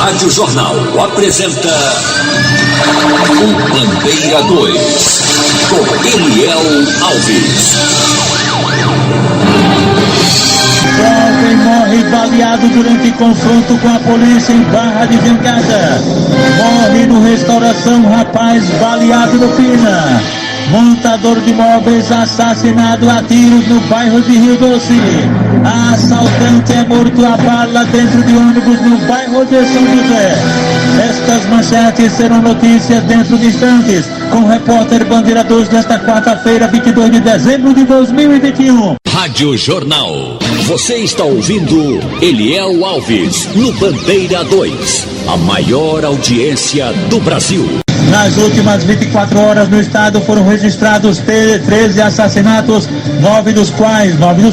Rádio Jornal apresenta o Bandeira 2, com Eliel Alves. Jovem morre baleado durante confronto com a polícia em Barra de Jangada. Morre no restauração rapaz baleado no Pina. Montador de móveis assassinado a tiros no bairro de Rio Doce. Assaltante é morto a bala dentro de ônibus no bairro de São José. Estas manchetes serão notícias dentro de instantes, com o repórter Bandeira 2 desta quarta-feira, 22 de dezembro de 2021. Rádio Jornal. Você está ouvindo Eliel Alves no Bandeira 2, a maior audiência do Brasil. Nas últimas 24 horas no estado foram registrados 13 assassinatos, 9 dos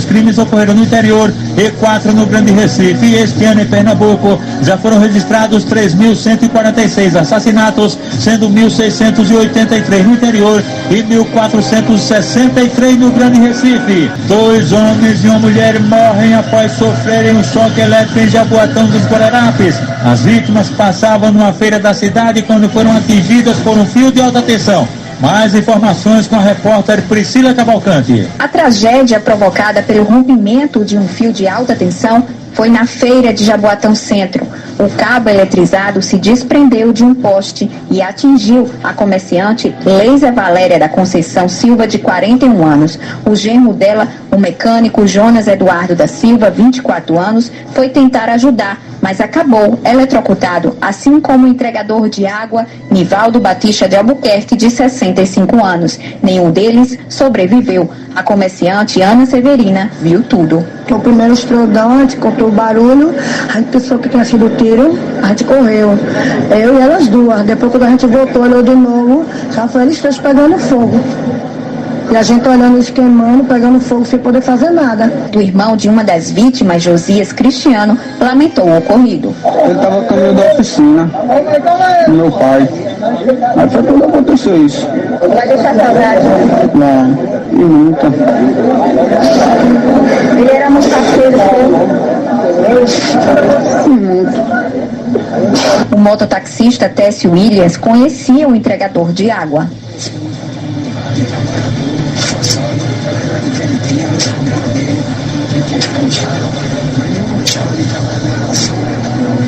crimes ocorreram no interior e 4 no Grande Recife. Este ano em Pernambuco já foram registrados 3.146 assassinatos, sendo 1.683 no interior e 1.463 no Grande Recife. 2 homens e uma mulher morrem após sofrerem um choque elétrico em Jaboatão dos Guararapes. As vítimas passavam numa feira da cidade quando foram atingidas por um fio de alta tensão. Mais informações com a repórter Priscila Cavalcante. A tragédia provocada pelo rompimento de um fio de alta tensão foi na feira de Jaboatão Centro. O cabo eletrizado se desprendeu de um poste e atingiu a comerciante Leisa Valéria da Conceição Silva, de 41 anos. O genro dela, o mecânico Jonas Eduardo da Silva, 24 anos, foi tentar ajudar, mas acabou eletrocutado, assim como o entregador de água Nivaldo Batista de Albuquerque, de 65 anos. Nenhum deles sobreviveu. A comerciante Ana Severina viu tudo. O primeiro estrodão, a gente contou o barulho, a gente pensou que tinha sido tiro, a gente correu. Eu e elas duas. Depois, quando a gente voltou, olhou de novo, já foi eles três pegando fogo. E a gente olhando eles queimando, pegando fogo sem poder fazer nada. O irmão de uma das vítimas, Josias Cristiano, lamentou o ocorrido. Ele estava a caminho da oficina, do meu pai. Aí foi quando aconteceu isso. Vai deixar saudade? Não, e muita. Ele era muito parceiro, Muito. O mototaxista Técio Williams conhecia o entregador de água.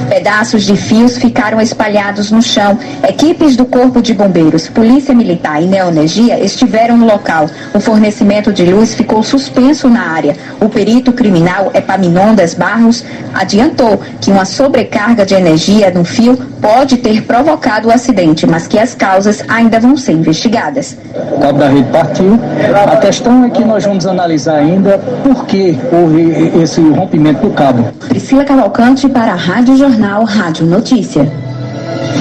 Pedaços de fios ficaram espalhados no chão. Equipes do Corpo de Bombeiros, Polícia Militar e Neoenergia estiveram no local. O fornecimento de luz ficou suspenso na área. O perito criminal Epaminondas Barros adiantou que uma sobrecarga de energia no fio pode ter provocado o acidente, mas que as causas ainda vão ser investigadas. O cabo da rede partiu. A questão é que nós vamos analisar ainda por que houve esse rompimento do cabo. Priscila Cavalcante para a Rádio Jornal, Rádio Notícia.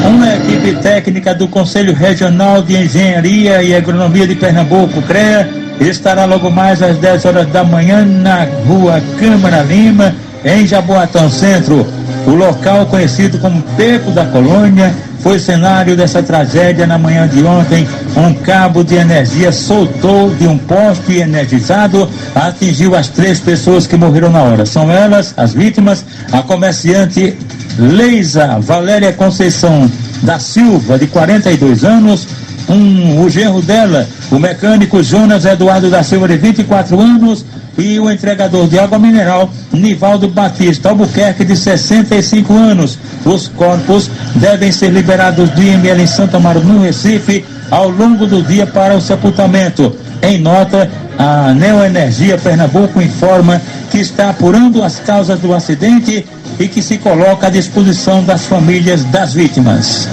Uma equipe técnica do Conselho Regional de Engenharia e Agronomia de Pernambuco, CREA, estará logo mais às 10 horas da manhã na rua Câmara Lima, em Jaboatão Centro. O local, conhecido como Beco da Colônia, foi cenário dessa tragédia na manhã de ontem. Um cabo de energia soltou de um poste energizado, atingiu as 3 pessoas que morreram na hora. São elas, as vítimas, a comerciante Leisa Valéria Conceição da Silva, de 42 anos, o genro dela, o mecânico Jonas Eduardo da Silva, de 24 anos, e o entregador de água mineral Nivaldo Batista Albuquerque, de 65 anos. Os corpos devem ser liberados do IML em Santa Amaro, no Recife, ao longo do dia para o sepultamento. Em nota, a Neoenergia Pernambuco informa que está apurando as causas do acidente e que se coloca à disposição das famílias das vítimas.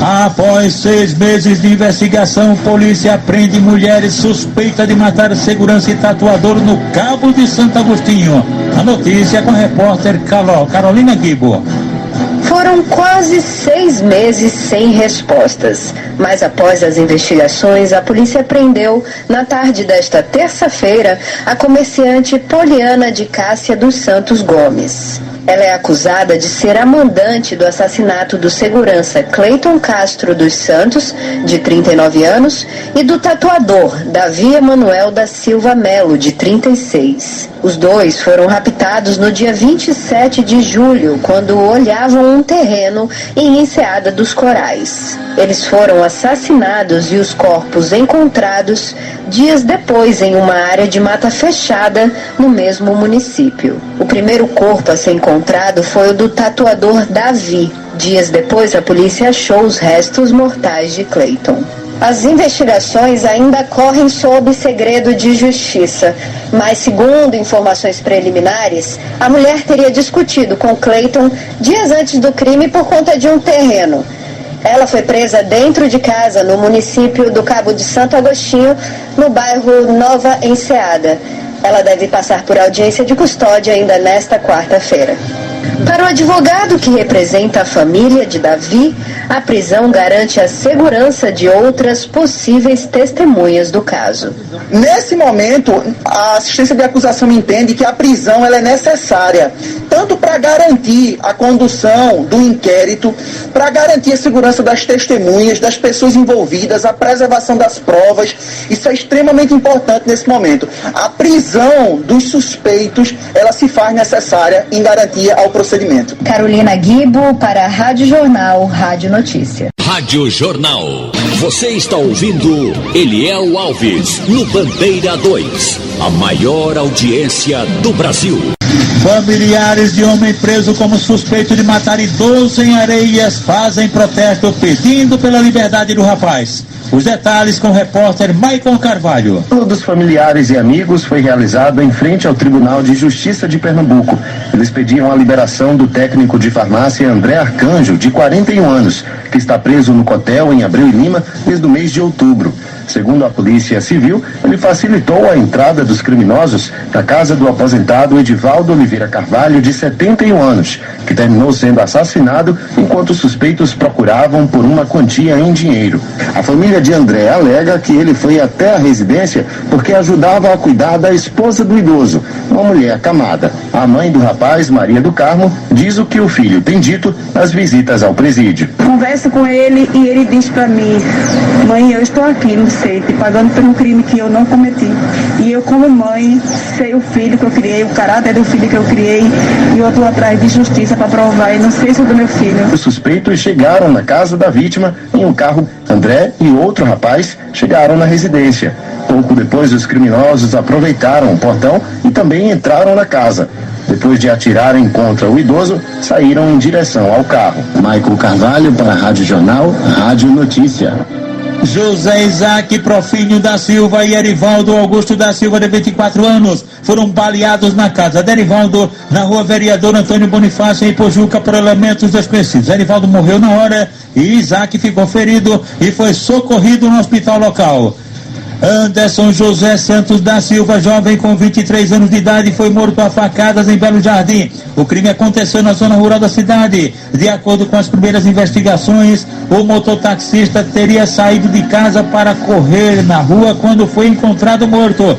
Após 6 meses de investigação, polícia prende mulheres suspeitas de matar segurança e tatuador no Cabo de Santo Agostinho. A notícia com a repórter Carolina Guibo. Foram quase 6 meses sem respostas, mas após as investigações, a polícia prendeu, na tarde desta terça-feira, a comerciante Poliana de Cássia dos Santos Gomes. Ela é acusada de ser a mandante do assassinato do segurança Cleiton Castro dos Santos, de 39 anos, e do tatuador Davi Emanuel da Silva Melo, de 36. Os dois foram raptados no dia 27 de julho, quando olhavam um terreno em Enseada dos Corais. Eles foram assassinados e os corpos encontrados dias depois em uma área de mata fechada no mesmo município. O primeiro corpo a ser encontrado foi o do tatuador Davi. Dias depois, a polícia achou os restos mortais de Cleiton. As investigações ainda correm sob segredo de justiça, mas segundo informações preliminares, a mulher teria discutido com Cleiton dias antes do crime por conta de um terreno. Ela foi presa dentro de casa no município do Cabo de Santo Agostinho, no bairro Nova Enseada. Ela deve passar por audiência de custódia ainda nesta quarta-feira. Para o advogado que representa a família de Davi, a prisão garante a segurança de outras possíveis testemunhas do caso. Nesse momento, a assistência de acusação entende que a prisão ela é necessária, tanto para garantir a condução do inquérito, para garantir a segurança das testemunhas, das pessoas envolvidas, a preservação das provas. Isso é extremamente importante nesse momento. A prisão dos suspeitos, ela se faz necessária em garantia ao procedimento. Carolina Guibo para a Rádio Jornal, Rádio Notícia. Rádio Jornal. Você está ouvindo Eliel Alves, no Bandeira 2. A maior audiência do Brasil. Familiares de homem preso como suspeito de matar idoso em Areias fazem protesto pedindo pela liberdade do rapaz. Os detalhes com o repórter Maicon Carvalho. O dos familiares e amigos foi realizado em frente ao Tribunal de Justiça de Pernambuco. Eles pediam a liberação do técnico de farmácia André Arcanjo, de 41 anos, que está preso no Cotel em Abreu e Lima desde o mês de outubro. Segundo a Polícia Civil, ele facilitou a entrada dos criminosos na casa do aposentado Edivaldo Oliveira Carvalho, de 71 anos, que terminou sendo assassinado enquanto os suspeitos procuravam por uma quantia em dinheiro. A família de André alega que ele foi até a residência porque ajudava a cuidar da esposa do idoso, uma mulher acamada. A mãe do rapaz, Maria do Carmo, diz o que o filho tem dito nas visitas ao presídio. Converso com ele e ele diz para mim: mãe, eu estou aqui no CET pagando por um crime que eu não cometi. E eu, como mãe, sei o filho que eu criei, o caráter do filho que eu criei, e eu estou atrás de justiça para provar a inocência do meu filho. Os suspeitos chegaram na casa da vítima em um carro. André e outro rapaz chegaram na residência. Pouco depois, os criminosos aproveitaram o portão e também entraram na casa. Depois de atirarem contra o idoso, saíram em direção ao carro. Maicon Carvalho para a Rádio Jornal, Rádio Notícia. José Isaac Profínio da Silva e Erivaldo Augusto da Silva, de 24 anos, foram baleados na casa de Erivaldo, na rua Vereador Antônio Bonifácio, em Pojuca, por elementos desconhecidos. Erivaldo morreu na hora e Isaac ficou ferido e foi socorrido no hospital local. Anderson José Santos da Silva, jovem com 23 anos de idade, foi morto a facadas em Belo Jardim. O crime aconteceu na zona rural da cidade. De acordo com as primeiras investigações, o mototaxista teria saído de casa para correr na rua quando foi encontrado morto.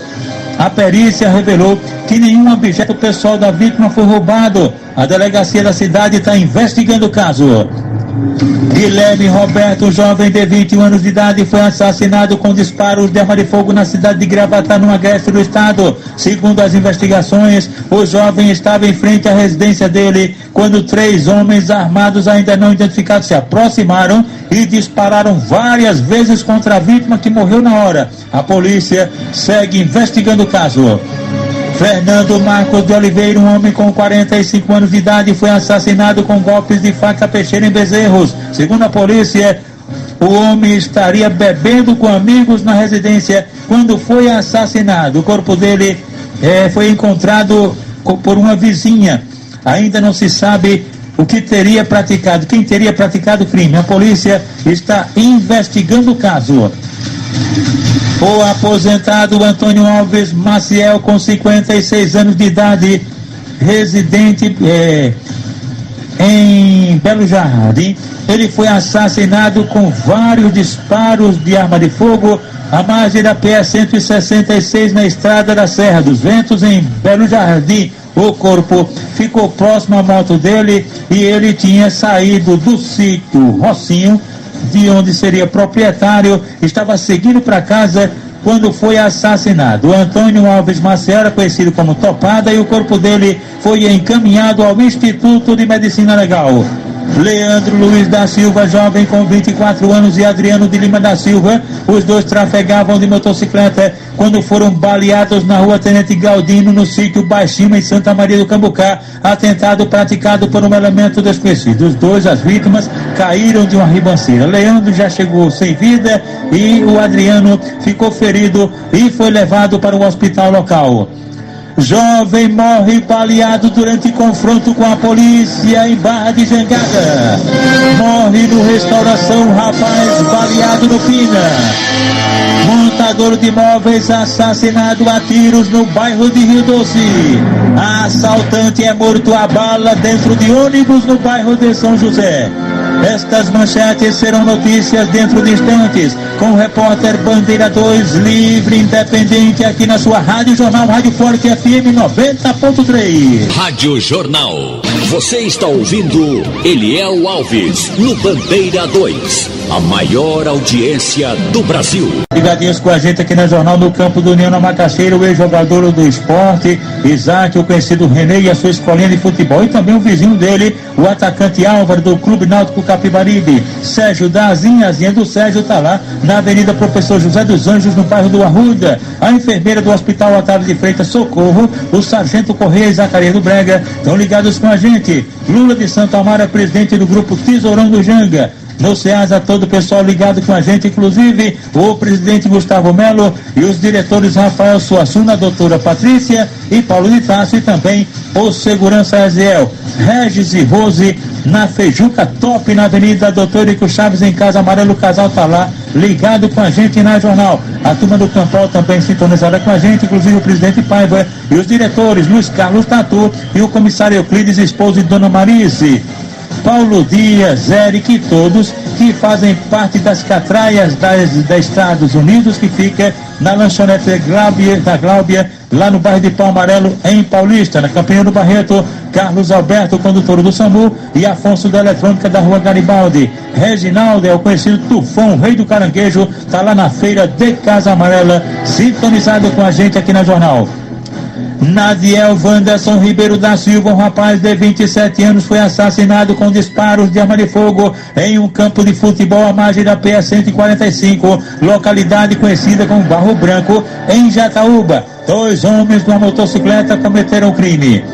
A perícia revelou que nenhum objeto pessoal da vítima foi roubado. A delegacia da cidade está investigando o caso. Guilherme Roberto, jovem de 21 anos de idade, foi assassinado com disparos de arma de fogo na cidade de Gravatá, no agreste do estado. Segundo as investigações, o jovem estava em frente à residência dele quando 3 homens armados ainda não identificados se aproximaram e dispararam várias vezes contra a vítima, que morreu na hora. A polícia segue investigando o caso. Fernando Marcos de Oliveira, um homem com 45 anos de idade, foi assassinado com golpes de faca peixeira em Bezerros. Segundo a polícia, o homem estaria bebendo com amigos na residência quando foi assassinado. O corpo dele foi encontrado por uma vizinha. Ainda não se sabe o que teria praticado, quem teria praticado o crime. A polícia está investigando o caso. O aposentado Antônio Alves Maciel, com 56 anos de idade, residente em Belo Jardim, ele foi assassinado com vários disparos de arma de fogo à margem da PE 166, na estrada da Serra dos Ventos, em Belo Jardim. O corpo ficou próximo à moto dele e ele tinha saído do sítio Rocinho, de onde seria proprietário, estava seguindo para casa quando foi assassinado. O Antônio Alves Maciel era conhecido como Topada e o corpo dele foi encaminhado ao Instituto de Medicina Legal. Leandro Luiz da Silva, jovem com 24 anos, e Adriano de Lima da Silva, os dois trafegavam de motocicleta quando foram baleados na rua Tenente Galdino, no sítio Baixinho, em Santa Maria do Cambucá. Atentado praticado por um elemento desconhecido. Os dois, as vítimas, caíram de uma ribanceira. Leandro já chegou sem vida e o Adriano ficou ferido e foi levado para o hospital local. Jovem morre baleado durante confronto com a polícia em Barra de Jangada. Morre no restauração rapaz baleado no Pina. Montador de móveis assassinado a tiros no bairro de Rio Doce. Assaltante é morto a bala dentro de ônibus no bairro de São José. Estas manchetes serão notícias dentro de instantes, com o repórter Bandeira 2, livre, independente, aqui na sua Rádio Jornal, Rádio Forte FM 90.3. Rádio Jornal. Você está ouvindo Eliel Alves, no Bandeira 2, a maior audiência do Brasil. Ligadinhos com a gente aqui na Jornal, no campo do União na Macaxeira, o ex-jogador do esporte, Isaac, o conhecido René, e a sua escolinha de futebol, e também o vizinho dele, o atacante Álvaro, do Clube Náutico Capibaribe. Sérgio Dazinha, a Zinha do Sérgio está lá na Avenida Professor José dos Anjos, no bairro do Arruda. A enfermeira do Hospital Otávio de Freitas Socorro, o Sargento Correia e Zacarias do Brega estão ligados com a gente. Lula de Santa Amara, presidente do grupo Tesourão do Janga. No Ceasa, todo o pessoal ligado com a gente, inclusive o presidente Gustavo Melo e os diretores Rafael Suassuna, a doutora Patrícia e Paulo de Tasso, e também o segurança Aziel, Regis e Rose, na Feijuca Top, na Avenida Doutor Érico Chaves, em Casa Amarelo. O casal tá lá ligado com a gente na Jornal. A turma do Campal também sintonizada com a gente, inclusive o presidente Paiva e os diretores Luiz Carlos Tatu e o comissário Euclides, esposo de Dona Marice. Paulo Dias, Eric e todos que fazem parte das catraias da Estados Unidos, que fica na lanchonete da Gláubia, lá no bairro de Pau Amarelo, em Paulista. Na Campanha do Barreto, Carlos Alberto, condutor do SAMU, e Afonso da Eletrônica da Rua Garibaldi. Reginaldo é o conhecido Tufão, rei do caranguejo, está lá na feira de Casa Amarela, sintonizado com a gente aqui na Jornal. Nadiel Wanderson Ribeiro da Silva, um rapaz de 27 anos, foi assassinado com disparos de arma de fogo em um campo de futebol à margem da PE 145, localidade conhecida como Barro Branco, em Jataúba. 2 homens numa motocicleta cometeram o crime.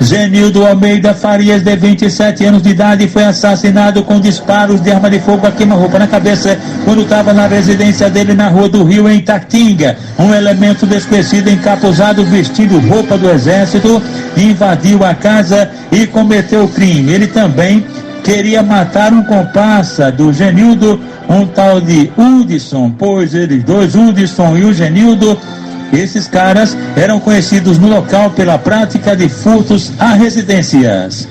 Genildo Almeida Farias, de 27 anos de idade, foi assassinado com disparos de arma de fogo a queima-roupa na cabeça quando estava na residência dele na Rua do Rio, em Taquinga. Um elemento desconhecido encapuzado, vestindo roupa do exército, invadiu a casa e cometeu o crime. Ele também queria matar um comparsa do Genildo, um tal de Hudson, pois eles dois, Hudson e o Genildo, esses caras eram conhecidos no local pela prática de furtos a residências.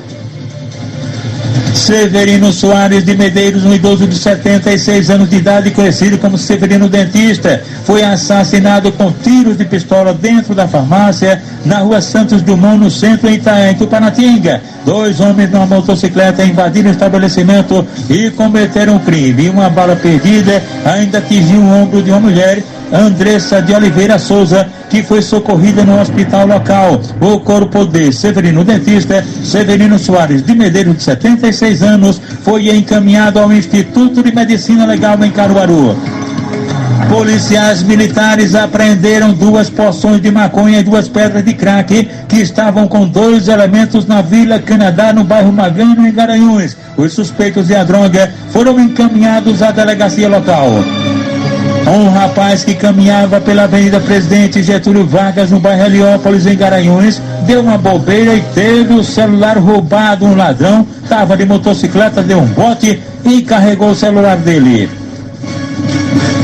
Severino Soares de Medeiros, um idoso de 76 anos de idade, conhecido como Severino Dentista, foi assassinado com tiros de pistola dentro da farmácia na Rua Santos Dumont, no centro, em Tupanatinga. 2 homens numa motocicleta invadiram o estabelecimento e cometeram um crime. E uma bala perdida ainda atingiu o ombro de uma mulher, Andressa de Oliveira Souza, que foi socorrida no hospital local. O corpo de Severino Dentista, Severino Soares de Medeiros, de 76 anos, foi encaminhado ao Instituto de Medicina Legal em Caruaru. Policiais militares apreenderam 2 porções de maconha e 2 pedras de crack que estavam com 2 elementos na Vila Canadá, no bairro Magano, em Garanhuns. Os suspeitos de a droga foram encaminhados à delegacia local. Um rapaz que caminhava pela Avenida Presidente Getúlio Vargas, no bairro Heliópolis, em Garanhuns, deu uma bobeira e teve o celular roubado. Um ladrão estava de motocicleta, deu um bote e carregou o celular dele.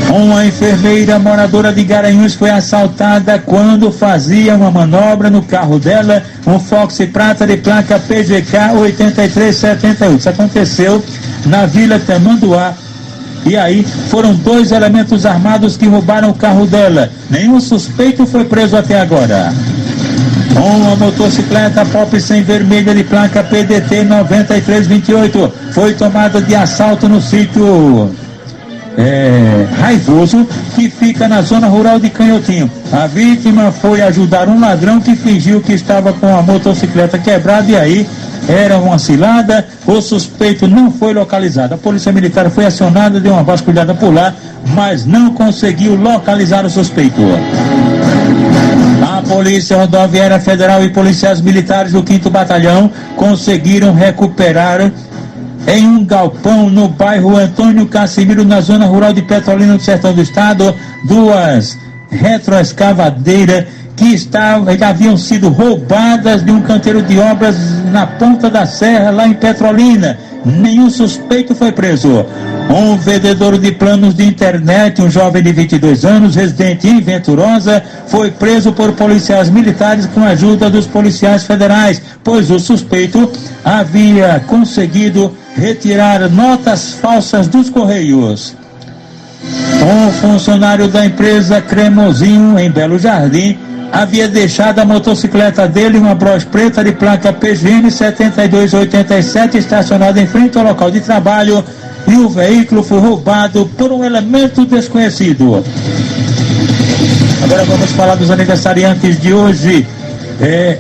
Uma enfermeira moradora de Garanhuns foi assaltada quando fazia uma manobra no carro dela, um Fox Prata de placa PGK 8378. Isso aconteceu na Vila Tamanduá. E aí foram 2 elementos armados que roubaram o carro dela. Nenhum suspeito foi preso até agora. Uma motocicleta Pop 100 vermelha de placa PDT 9328 foi tomada de assalto no sítio Raivoso, que fica na zona rural de Canhotinho. A vítima foi ajudar um ladrão que fingiu que estava com a motocicleta quebrada e aí era uma cilada. O suspeito não foi localizado. A polícia militar foi acionada, deu uma vasculhada por lá, mas não conseguiu localizar o suspeito. A Polícia Rodoviária Federal e policiais militares do 5º Batalhão conseguiram recuperar em um galpão no bairro Antônio Cassimiro, na zona rural de Petrolina, no sertão do estado, 2 retroescavadeiras que haviam sido roubadas de um canteiro de obras na Ponta da Serra, lá em Petrolina. Nenhum suspeito foi preso. Um vendedor de planos de internet, um jovem de 22 anos, residente em Venturosa, foi preso por policiais militares com a ajuda dos policiais federais, pois o suspeito havia conseguido retirar notas falsas dos Correios. Um funcionário da empresa Cremosinho, em Belo Jardim, havia deixado a motocicleta dele, uma Bros preta de placa PGN 7287, estacionada em frente ao local de trabalho, e o veículo foi roubado por um elemento desconhecido. Agora vamos falar dos aniversariantes de hoje.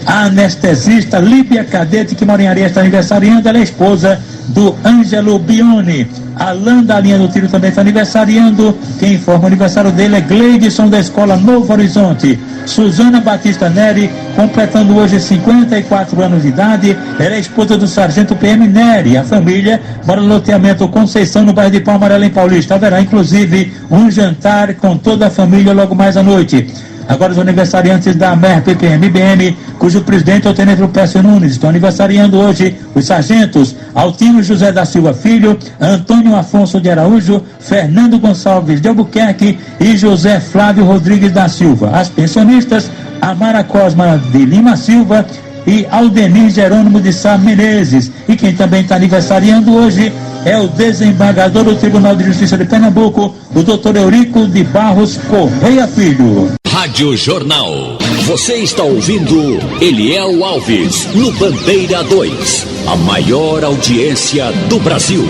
A anestesista Líbia Cadete, que mora em Areia, está aniversariando. Ela é esposa do Ângelo Bione. Alain da linha do tiro também está aniversariando. Quem informa o aniversário dele é Gleidson, da Escola Novo Horizonte. Suzana Batista Neri, completando hoje 54 anos de idade. Ela é esposa do sargento PM Neri. A família mora no loteamento Conceição, no bairro de Palmarela, em Paulista. Haverá inclusive um jantar com toda a família logo mais à noite. Agora os aniversariantes da MERP PMBM, cujo presidente é o tenente Lupécio Nunes. Estão aniversariando hoje os sargentos Altino José da Silva Filho, Antônio Afonso de Araújo, Fernando Gonçalves de Albuquerque e José Flávio Rodrigues da Silva. As pensionistas, Amara Cosma de Lima Silva e Aldenir Jerônimo de Sá Menezes. E quem também está aniversariando hoje é o desembargador do Tribunal de Justiça de Pernambuco, o doutor Eurico de Barros Correia Filho. Rádio Jornal. Você está ouvindo Eliel Alves, no Bandeira 2. A maior audiência do Brasil.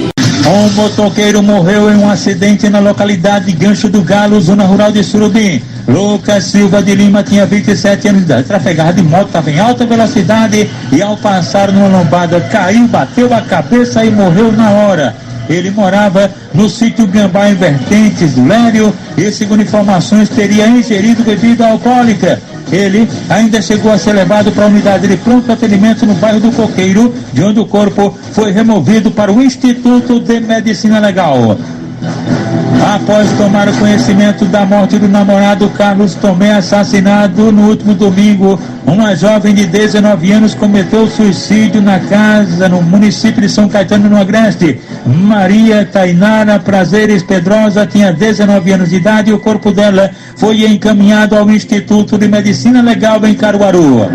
Um motoqueiro morreu em um acidente na localidade de Gancho do Galo, zona rural de Surubim. Lucas Silva de Lima tinha 27 anos de idade. Trafegava de moto, estava em alta velocidade e ao passar numa lombada caiu, bateu a cabeça e morreu na hora. Ele morava no sítio Gambá, em Vertentes do Lério, e segundo informações teria ingerido bebida alcoólica. Ele ainda chegou a ser levado para a unidade de pronto atendimento no bairro do Coqueiro, de onde o corpo foi removido para o Instituto de Medicina Legal. Após tomar conhecimento da morte do namorado Carlos Tomé, assassinado no último domingo, uma jovem de 19 anos cometeu suicídio na casa no município de São Caetano, no Agreste. Maria Tainara Prazeres Pedrosa tinha 19 anos de idade e o corpo dela foi encaminhado ao Instituto de Medicina Legal em Caruaru.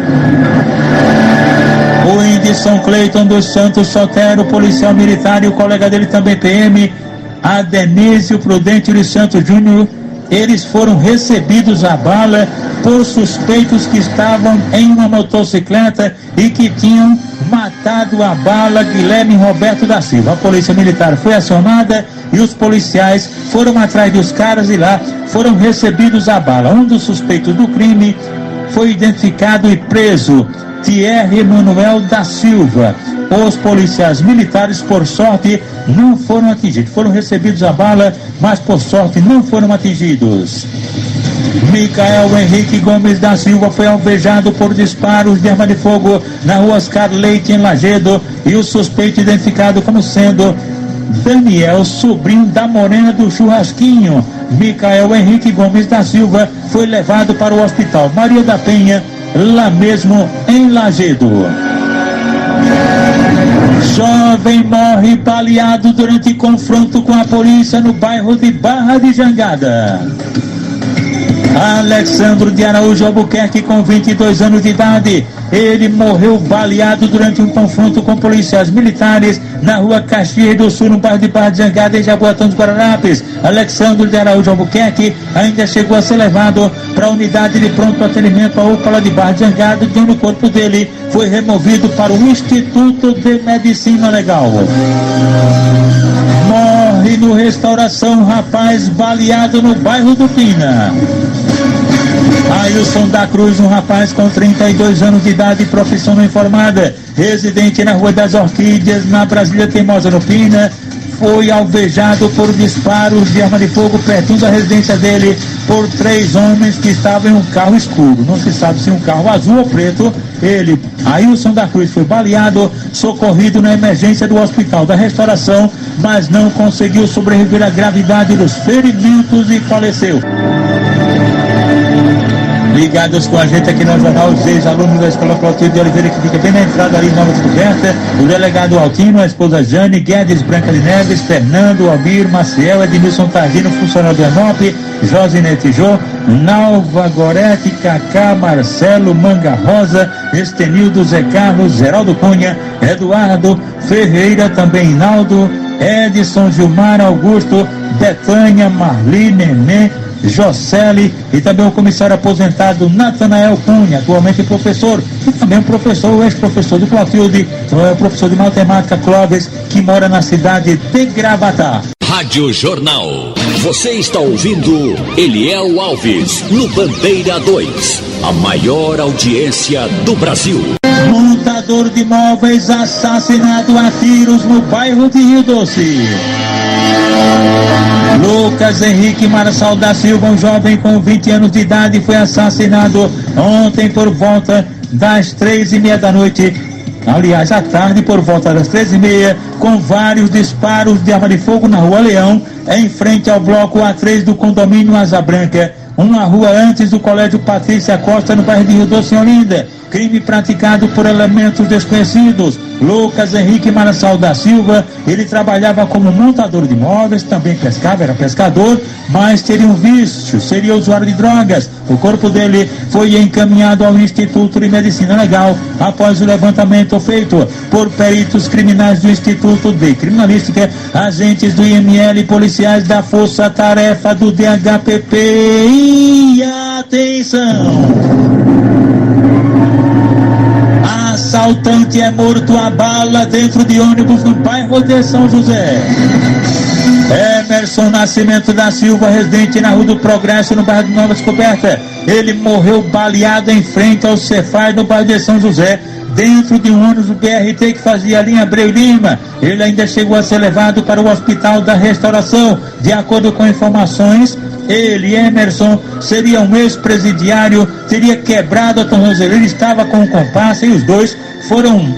O Indson Cleiton dos Santos Sotero, policial militar, e o colega dele também PM, Adenísio Prudente dos Santos Júnior, eles foram recebidos a bala por suspeitos que estavam em uma motocicleta e que tinham matado a bala Guilherme Roberto da Silva. A polícia militar foi acionada e os policiais foram atrás dos caras e lá foram recebidos a bala. Um dos suspeitos do crime foi identificado e preso, Thierry Manuel da Silva. Os policiais militares, por sorte, não foram atingidos. Foram recebidos a bala, mas por sorte não foram atingidos. Micael Henrique Gomes da Silva foi alvejado por disparos de arma de fogo na rua Oscar Leite, em Lagedo, e o suspeito identificado como sendo Daniel, sobrinho da Morena do Churrasquinho. Micael Henrique Gomes da Silva foi levado para o Hospital Maria da Penha, lá mesmo em Lagedo. Jovem morre baleado durante confronto com a polícia no bairro de Barra de Jangada. Alexandro de Araújo Albuquerque, com 22 anos de idade. Ele morreu baleado durante um confronto com policiais militares na rua Caxias do Sul, no bairro de Barra de Jangada, em Jaboatão dos Guararapes. Alexandro de Araújo Albuquerque ainda chegou a ser levado para a unidade de pronto atendimento, a UPA de Barra de Jangada, onde o corpo dele foi removido para o Instituto de Medicina Legal. Morre no Restauração rapaz baleado no bairro do Pina. Ailson da Cruz, um rapaz com 32 anos de idade, profissão não informada, residente na Rua das Orquídeas, na Brasília Teimosa, no Pina, foi alvejado por disparos de arma de fogo perto da residência dele por 3 homens que estavam em um carro escuro. Não se sabe se um carro azul ou preto. Ele, Ailson da Cruz, foi baleado, socorrido na emergência do Hospital da Restauração, mas não conseguiu sobreviver à gravidade dos ferimentos e faleceu. Ligados com a gente aqui no jornal, os ex-alunos da Escola Clotilde de Oliveira, que fica bem na entrada ali, Nova Descoberta, o delegado Altino, a esposa Jane, Guedes Branca de Neves, Fernando, Almir, Maciel, Edmilson Tardino, funcionário do ENOP, Josinete Jô, Nalva Gorete, Cacá, Marcelo, Manga Rosa, Estenildo, Zé Carlos, Geraldo Cunha, Eduardo Ferreira, também Inaldo, Edson, Gilmar, Augusto, Betânia, Marli, Nenê, Jocely e também o comissário aposentado Natanael Cunha, atualmente professor, e também o ex-professor do Clotilde, o professor de matemática Clóvis, que mora na cidade de Gravatá. Rádio Jornal. Você está ouvindo Eliel Alves, no Bandeira 2, a maior audiência do Brasil. Montador de móveis assassinado a tiros no bairro de Rio Doce. Lucas Henrique Marçal da Silva, um jovem com 20 anos de idade, foi assassinado ontem por volta das 3:30 da noite. Aliás, à tarde, por volta das 3:30, com vários disparos de arma de fogo na Rua Leão, em frente ao bloco A3 do condomínio Asa Branca, uma rua antes do Colégio Patrícia Costa, no bairro de Rio Doce, em Olinda. Crime praticado por elementos desconhecidos. Lucas Henrique Marçal da Silva, ele trabalhava como montador de móveis, também pescava, era pescador, mas teria um vício, seria usuário de drogas. O corpo dele foi encaminhado ao Instituto de Medicina Legal após o levantamento feito por peritos criminais do Instituto de Criminalística, agentes do IML e policiais da Força Tarefa do DHPP. E atenção! Assaltante é morto a bala dentro de ônibus no bairro de São José. Emerson Nascimento da Silva, residente na Rua do Progresso, no bairro de Nova Descoberta. Ele morreu baleado em frente ao Cefaz, no bairro de São José, dentro de um ônibus BRT que fazia a linha Abreu Lima. Ele ainda chegou a ser levado para o Hospital da Restauração. De acordo com informações, ele, Emerson, seria um ex-presidiário, teria quebrado a tornozeleira, ele estava com um comparsa e os dois foram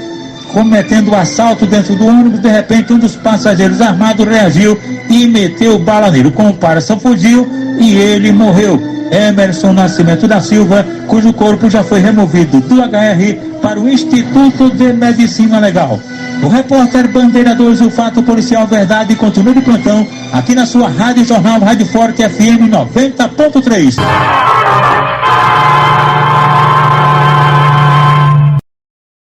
cometendo o assalto dentro do ônibus. De repente, um dos passageiros armados reagiu e meteu bala nele. O comparsa fugiu e ele morreu. Emerson Nascimento da Silva, cujo corpo já foi removido do HR para o Instituto de Medicina Legal. O repórter Bandeira 2, o fato policial verdade, continua de plantão aqui na sua Rádio Jornal, Rádio Forte FM 90.3.